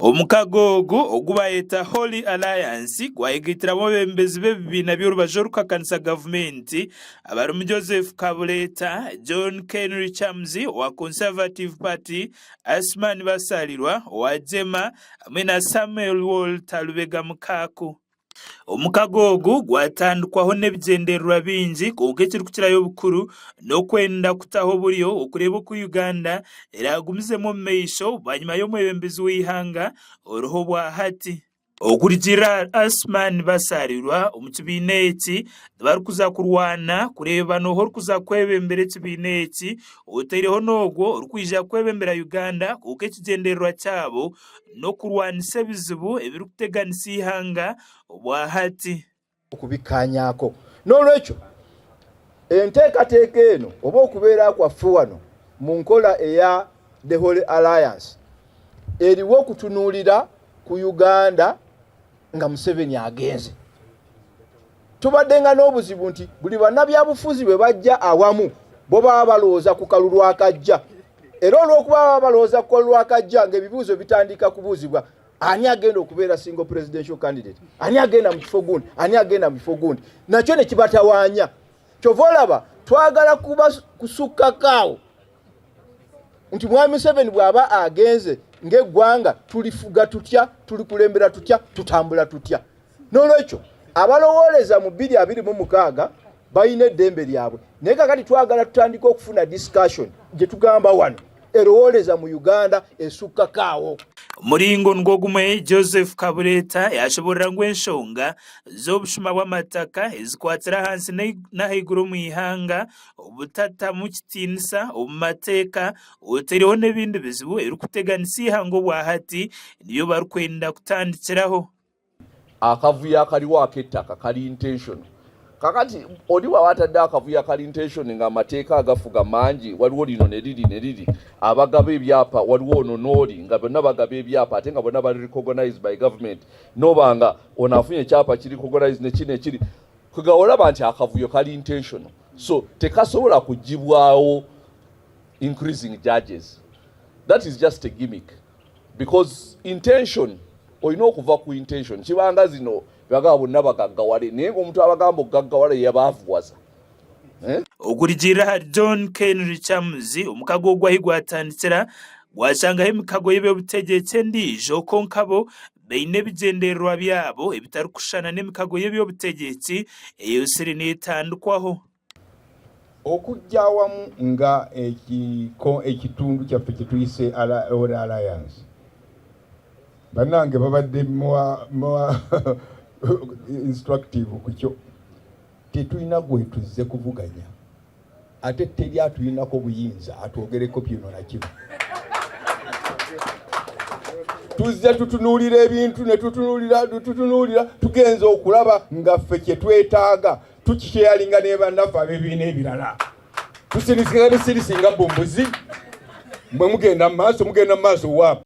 Omukago Ogwa Holy Alliance gwayigitira abebembezi b'ebibiina by'Abarikuhakanisa gavumenti abarumu Joseph Kabuleta, John Henry Chamzi wa Conservative Party, Asman Basalirwa wa Jema hamwe na Samuel Walter Lubega Mukaku. Omukago gwatandukwaho n'ebigendererwa bingi kuko ekirikukirayo bukuru n'okwenda kutaho buriyo okureba ku Uganda eragumizemu meisho banyuma y'omwebembezi w'ihanga oroho bwa hati okurikira Asman Basalirwa omu kibiina eki barikuza kurwana kureba noho orikuza kwebembera ekibiina eki otaireho n'ogwo orikwija kwebembera Uganda kuko ekigendererwa kyabo n'okurwanisa ebizibu ebirikuteganisa ihanga obwa hati okubikanyako n'olwekyo enteekateeka eno oba okubeera kwaffe wano mu nkola eya the Holy Alliance eriwo okutunuulira ku Uganda nga Museveni agenze. Tubaddenga n'obuzibu nti buli bannabyabufuzi bwe bajja awamu bo baba balowooza ku kalulu akajja, era olw'okuba baba balowooza ku kalulu akajja ng'ebibuuzo bitandika kubuuzibwa ani agenda okubeera single presidential candidate, ani agenda mu kifo gundi, ani agenda mu kifo gundi, nakyo ne kibatawaanya. Kyova olaba twagala kusukkakaawo nti Mwami Museveni bw'aba agenze ng'eggwanga tulifuga tutya, tulikulembera tutya, tutambula tutya. N'olwekyo abalowooleza mu 2026 balina eddembe lyabwe, naye kakati twagala tutandika okufuna discussion gye tugamba wano erowooleza mu Uganda esukkakaawo. Muringo ngogumwe Joseph Kabuleta yashoborera ngw'enshonga z'obushuma bw'amataka ezikwatira hansi n'ahaiguru mu ihanga obutata mu kitiinisa omu mateeka otaireho n'ebindi bizibu ebirikuteganisa ihanga obwa hati niyo barikwenda kutandikiraho. Akavuyo akaliwo ak'ettaka kali intention. Kakati oliwa watadde akavuyo akali intention nga amateeka agafuga mangi, waliwo lino ne liri abagaba ebyapa waliwo ono n'oli nga bonna bagaba ebyapa ate nga bonna bali recognized by government, nobanga onafunye ekyapa kiri recognized nekiri kuga olaba nti akavuyo kali intention, so tekasobola kugibwawo increasing judges. That is just a gimmick, because intention olina okuva ku intention. Kibanga zino bagaba bonna bagaggawale naye ng'omuntu abagamba okugaggawale yabaavuwaza. Okurikira John Henry Chamzi Omukago gwatandikira gwashangaho emikago y'ebyobutegetsi endiijo konkabo baine ebigendererwa byabo ebitarikushana n'emikago y'ebyobutegetsi eyosire neetandikwaho. Okujja awamu nga ekitundu kyaffe kye tuyise Holy Alliance, bannange babadde instructive kukyo. Tetulina gwe tuzze kuvuganya ate teri atulinako buyinza atwogereko byonna nakyo. Tuzze tutunuulira ebintu ne tutunuulira tugenza okulaba nga ffe kye twetaaga tukikyeyalinga ne bannaffe ab'ebibiina ebirala. Tusirisinga bumbuzi mwe mugenda mu maaso waapa.